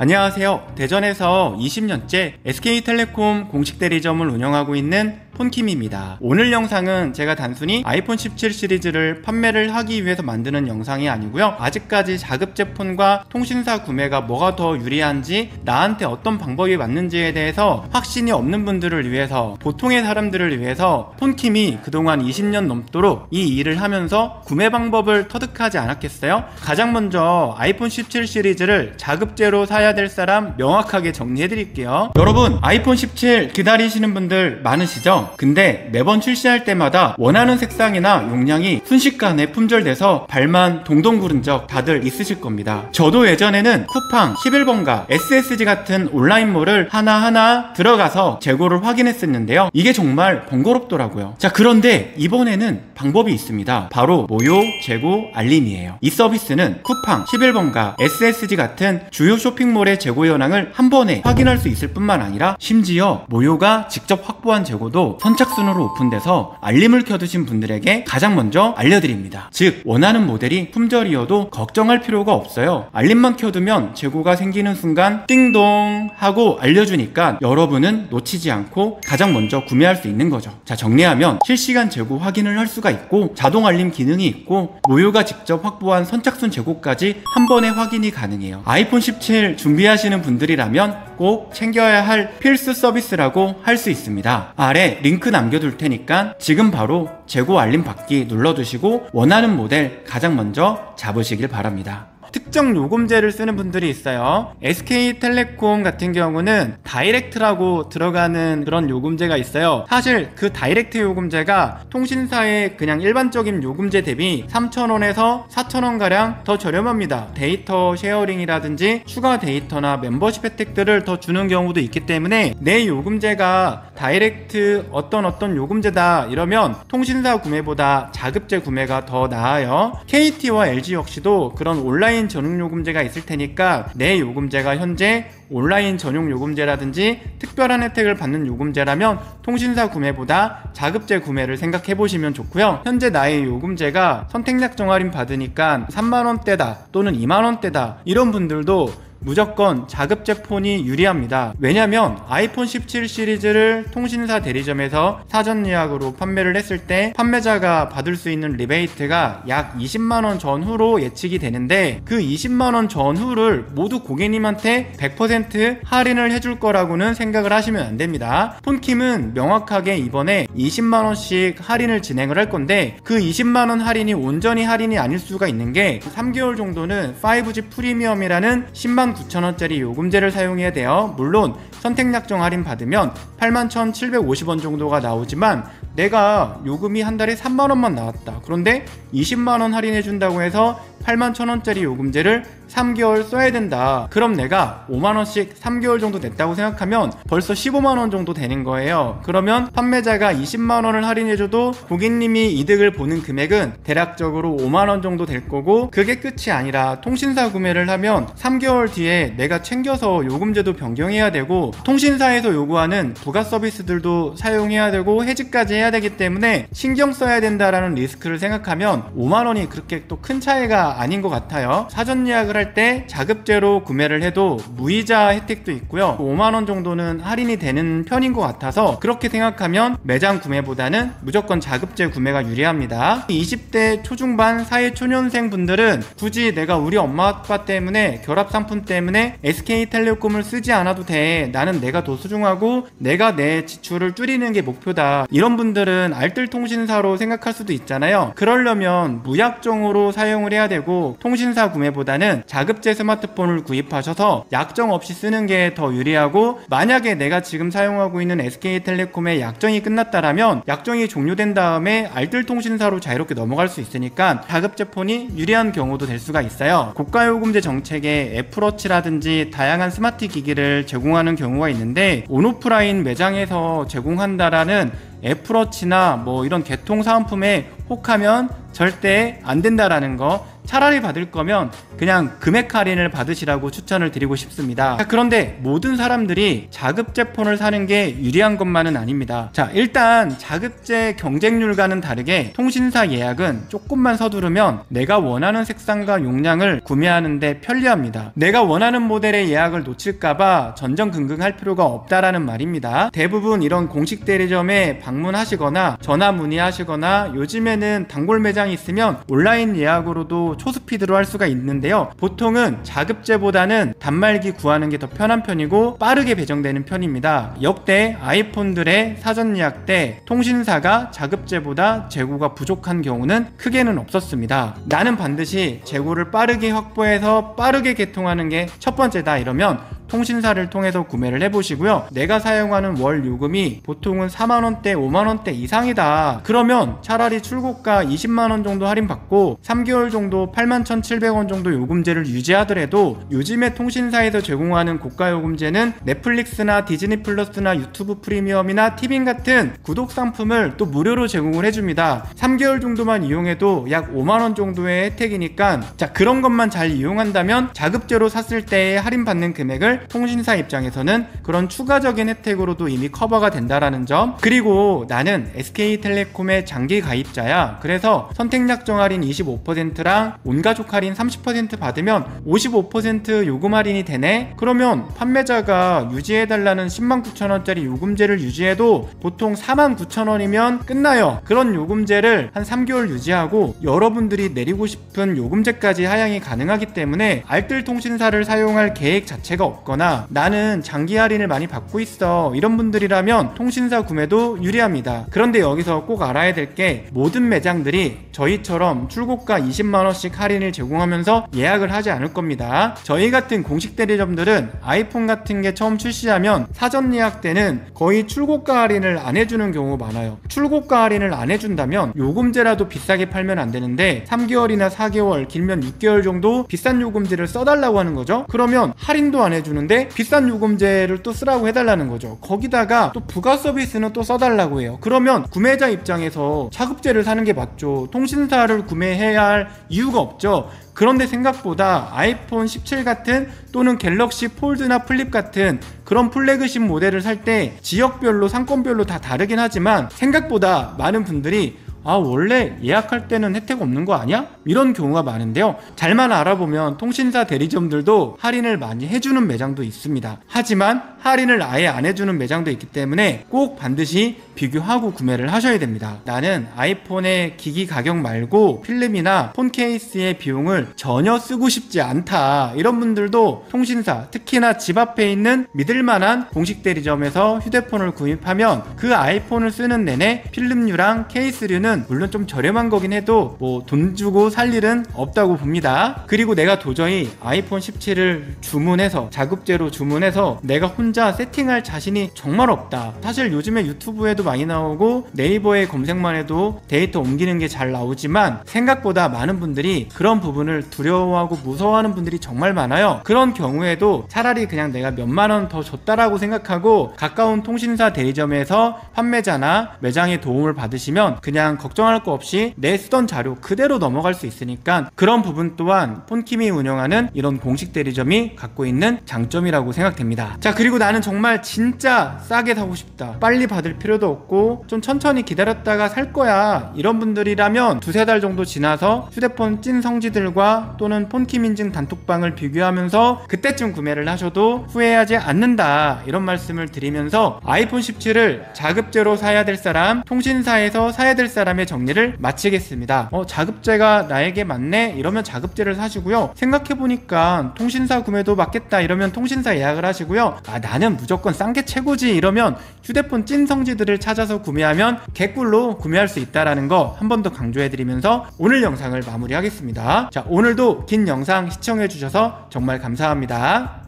안녕하세요. 대전에서 20년째 SK텔레콤 공식 대리점을 운영하고 있는 폰킴입니다. 오늘 영상은 제가 단순히 아이폰 17 시리즈를 판매를 하기 위해서 만드는 영상이 아니고요. 아직까지 자급제 폰과 통신사 구매가 뭐가 더 유리한지, 나한테 어떤 방법이 맞는지에 대해서 확신이 없는 분들을 위해서, 보통의 사람들을 위해서 폰킴이 그동안 20년 넘도록 이 일을 하면서 구매 방법을 터득하지 않았겠어요? 가장 먼저 아이폰 17 시리즈를 자급제로 사야 될 사람 명확하게 정리해 드릴게요. 여러분, 아이폰 17 기다리시는 분들 많으시죠? 근데 매번 출시할 때마다 원하는 색상이나 용량이 순식간에 품절돼서 발만 동동 구른 적 다들 있으실 겁니다. 저도 예전에는 쿠팡, 11번가, SSG 같은 온라인몰을 하나하나 들어가서 재고를 확인했었는데요. 이게 정말 번거롭더라고요. 자, 그런데 이번에는 방법이 있습니다. 바로 모요, 재고, 알림이에요. 이 서비스는 쿠팡, 11번가, SSG 같은 주요 쇼핑몰의 재고 현황을 한 번에 확인할 수 있을 뿐만 아니라 심지어 모요가 직접 확보한 재고도 선착순으로 오픈돼서 알림을 켜두신 분들에게 가장 먼저 알려드립니다. 즉, 원하는 모델이 품절이어도 걱정할 필요가 없어요. 알림만 켜두면 재고가 생기는 순간 띵동 하고 알려주니까 여러분은 놓치지 않고 가장 먼저 구매할 수 있는 거죠. 자, 정리하면 실시간 재고 확인을 할 수가 있고, 자동 알림 기능이 있고, 모요가 직접 확보한 선착순 재고까지 한 번에 확인이 가능해요. 아이폰 17 준비하시는 분들이라면 꼭 챙겨야 할 필수 서비스라고 할 수 있습니다. 아래 링크 남겨둘 테니까 지금 바로 재고 알림 받기 눌러두시고 원하는 모델 가장 먼저 잡으시길 바랍니다. 특정 요금제를 쓰는 분들이 있어요. SK텔레콤 같은 경우는 다이렉트라고 들어가는 그런 요금제가 있어요. 사실 그 다이렉트 요금제가 통신사의 그냥 일반적인 요금제 대비 3,000원에서 4,000원 가량 더 저렴합니다. 데이터 쉐어링이라든지 추가 데이터나 멤버십 혜택들을 더 주는 경우도 있기 때문에 내 요금제가 다이렉트 어떤 요금제다 이러면 통신사 구매보다 자급제 구매가 더 나아요. KT와 LG 역시도 그런 온라인 전용 요금제가 있을 테니까 내 요금제가 현재 온라인 전용 요금제라든지 특별한 혜택을 받는 요금제라면 통신사 구매보다 자급제 구매를 생각해 보시면 좋고요. 현재 나의 요금제가 선택약정 할인 받으니까 3만원대다 또는 2만원대다 이런 분들도 무조건 자급제 폰이 유리합니다. 왜냐면 아이폰 17 시리즈를 통신사 대리점에서 사전 예약으로 판매를 했을 때 판매자가 받을 수 있는 리베이트가 약 20만원 전후로 예측이 되는데, 그 20만원 전후를 모두 고객님한테 100% 할인을 해줄 거라고는 생각을 하시면 안 됩니다. 폰킴은 명확하게 이번에 20만원씩 할인을 진행을 할 건데, 그 20만원 할인이 온전히 할인이 아닐 수가 있는 게 3개월 정도는 5G 프리미엄이라는 109,000원짜리 요금제를 사용해야 돼요. 물론 선택약정 할인 받으면 81,750원 정도가 나오지만 내가 요금이 한 달에 3만원만 나왔다. 그런데 20만원 할인해준다고 해서 81,000원짜리 요금제를 3개월 써야 된다. 그럼 내가 5만원씩 3개월 정도 냈다고 생각하면 벌써 15만원 정도 되는 거예요. 그러면 판매자가 20만원을 할인해줘도 고객님이 이득을 보는 금액은 대략적으로 5만원 정도 될 거고, 그게 끝이 아니라 통신사 구매를 하면 3개월 뒤에 내가 챙겨서 요금제도 변경해야 되고, 통신사에서 요구하는 부가 서비스들도 사용해야 되고 해지까지 해야 되기 때문에 신경 써야 된다라는 리스크를 생각하면 5만원이 그렇게 또 큰 차이가 아닌 것 같아요. 사전 예약을 할 때 자급제로 구매를 해도 무이자 혜택도 있고요. 5만원 정도는 할인이 되는 편인 것 같아서 그렇게 생각하면 매장 구매보다는 무조건 자급제 구매가 유리합니다. 20대 초중반 사회 초년생 분들은 굳이 내가 우리 엄마 아빠 때문에 결합 상품 때문에 SK텔레콤을 쓰지 않아도 돼, 나는 내가 더 소중하고 내가 내 지출을 줄이는 게 목표다, 이런 분들은 알뜰통신사로 생각할 수도 있잖아요. 그러려면 무약정으로 사용을 해야 되고 통신사 구매보다는 자급제 스마트폰을 구입하셔서 약정 없이 쓰는 게 더 유리하고, 만약에 내가 지금 사용하고 있는 SK텔레콤의 약정이 끝났다라면 약정이 종료된 다음에 알뜰통신사로 자유롭게 넘어갈 수 있으니까 자급제 폰이 유리한 경우도 될 수가 있어요. 고가요금제 정책에 애플워치라든지 다양한 스마트 기기를 제공하는 경우가 있는데, 온오프라인 매장에서 제공한다라는 애플워치나 뭐 이런 개통 사은품에 혹하면 절대 안 된다라는 거, 차라리 받을 거면 그냥 금액 할인을 받으시라고 추천을 드리고 싶습니다. 자, 그런데 모든 사람들이 자급제 폰을 사는 게 유리한 것만은 아닙니다. 자, 일단 자급제 경쟁률과는 다르게 통신사 예약은 조금만 서두르면 내가 원하는 색상과 용량을 구매하는데 편리합니다. 내가 원하는 모델의 예약을 놓칠까봐 전전긍긍할 필요가 없다라는 말입니다. 대부분 이런 공식 대리점에 방문하시거나 전화 문의하시거나 요즘에는 단골 매장이 있으면 온라인 예약으로도 초스피드로 할 수가 있는데요. 보통은 자급제보다는 단말기 구하는 게 더 편한 편이고 빠르게 배정되는 편입니다. 역대 아이폰들의 사전 예약 때 통신사가 자급제보다 재고가 부족한 경우는 크게는 없었습니다. 나는 반드시 재고를 빠르게 확보해서 빠르게 개통하는 게 첫 번째다 이러면 통신사를 통해서 구매를 해보시고요. 내가 사용하는 월 요금이 보통은 4만원대 5만원대 이상이다 그러면 차라리 출고가 20만원 정도 할인받고 3개월 정도 81,700원 정도 요금제를 유지하더라도 요즘에 통신사에서 제공하는 고가 요금제는 넷플릭스나 디즈니 플러스나 유튜브 프리미엄이나 티빙 같은 구독 상품을 또 무료로 제공을 해줍니다. 3개월 정도만 이용해도 약 5만원 정도의 혜택이니까 자, 그런 것만 잘 이용한다면 자급제로 샀을 때의 할인받는 금액을 통신사 입장에서는 그런 추가적인 혜택으로도 이미 커버가 된다라는 점. 그리고 나는 SK텔레콤의 장기 가입자야. 그래서 선택약정 할인 25%랑 온가족 할인 30% 받으면 55% 요금 할인이 되네? 그러면 판매자가 유지해달라는 109,000원짜리 요금제를 유지해도 보통 49,000원이면 끝나요. 그런 요금제를 한 3개월 유지하고 여러분들이 내리고 싶은 요금제까지 하향이 가능하기 때문에 알뜰 통신사를 사용할 계획 자체가 없거나 나는 장기 할인을 많이 받고 있어 이런 분들이라면 통신사 구매도 유리합니다. 그런데 여기서 꼭 알아야 될 게 모든 매장들이 저희처럼 출고가 20만원씩 할인을 제공하면서 예약을 하지 않을 겁니다. 저희 같은 공식 대리점들은 아이폰 같은 게 처음 출시하면 사전 예약 때는 거의 출고가 할인을 안 해주는 경우가 많아요. 출고가 할인을 안 해준다면 요금제라도 비싸게 팔면 안 되는데 3개월이나 4개월 길면 6개월 정도 비싼 요금제를 써달라고 하는 거죠. 그러면 할인도 안 해주는데 비싼 요금제를 또 쓰라고 해달라는 거죠. 거기다가 또 부가 서비스는 또 써달라고 해요. 그러면 구매자 입장에서 자급제를 사는 게 맞죠. 통신사를 구매해야 할 이유가 없죠. 그런데 생각보다 아이폰 17 같은 또는 갤럭시 폴드나 플립 같은 그런 플래그십 모델을 살 때 지역별로 상권별로 다 다르긴 하지만 생각보다 많은 분들이 원래 예약할 때는 혜택 없는 거 아니야? 이런 경우가 많은데요. 잘만 알아보면 통신사 대리점들도 할인을 많이 해주는 매장도 있습니다. 하지만 할인을 아예 안 해주는 매장도 있기 때문에 꼭 반드시 비교하고 구매를 하셔야 됩니다. 나는 아이폰의 기기 가격 말고 필름이나 폰 케이스의 비용을 전혀 쓰고 싶지 않다 이런 분들도 통신사, 특히나 집 앞에 있는 믿을만한 공식 대리점에서 휴대폰을 구입하면 그 아이폰을 쓰는 내내 필름류랑 케이스류는 물론 좀 저렴한 거긴 해도 뭐 돈 주고 살 일은 없다고 봅니다. 그리고 내가 도저히 아이폰 17을 주문해서 자급제로 주문해서 내가 혼자 세팅할 자신이 정말 없다. 사실 요즘에 유튜브에도 많이 나오고 네이버에 검색만 해도 데이터 옮기는 게 잘 나오지만 생각보다 많은 분들이 그런 부분을 두려워하고 무서워하는 분들이 정말 많아요. 그런 경우에도 차라리 그냥 내가 몇만 원 더 줬다라고 생각하고 가까운 통신사 대리점에서 판매자나 매장의 도움을 받으시면 그냥 걱정할 거 없이 내 쓰던 자료 그대로 넘어갈 수 있으니까 그런 부분 또한 폰킴이 운영하는 이런 공식 대리점이 갖고 있는 장점이라고 생각됩니다. 자, 그리고 나는 정말 진짜 싸게 사고 싶다, 빨리 받을 필요도 없고 좀 천천히 기다렸다가 살 거야 이런 분들이라면 두세 달 정도 지나서 휴대폰 찐 성지들과 또는 폰킴 인증 단톡방을 비교하면서 그때쯤 구매를 하셔도 후회하지 않는다 이런 말씀을 드리면서 아이폰 17을 자급제로 사야 될 사람, 통신사에서 사야 될 사람의 정리를 마치겠습니다. 자급제가 나에게 맞네 이러면 자급제를 사시고요. 생각해보니까 통신사 구매도 맞겠다 이러면 통신사 예약을 하시고요. 나는 무조건 싼 게 최고지 이러면 휴대폰 찐 성지들을 찾아서 구매하면 개꿀로 구매할 수 있다라는 거 한 번 더 강조해드리면서 오늘 영상을 마무리하겠습니다. 자, 오늘도 긴 영상 시청해주셔서 정말 감사합니다.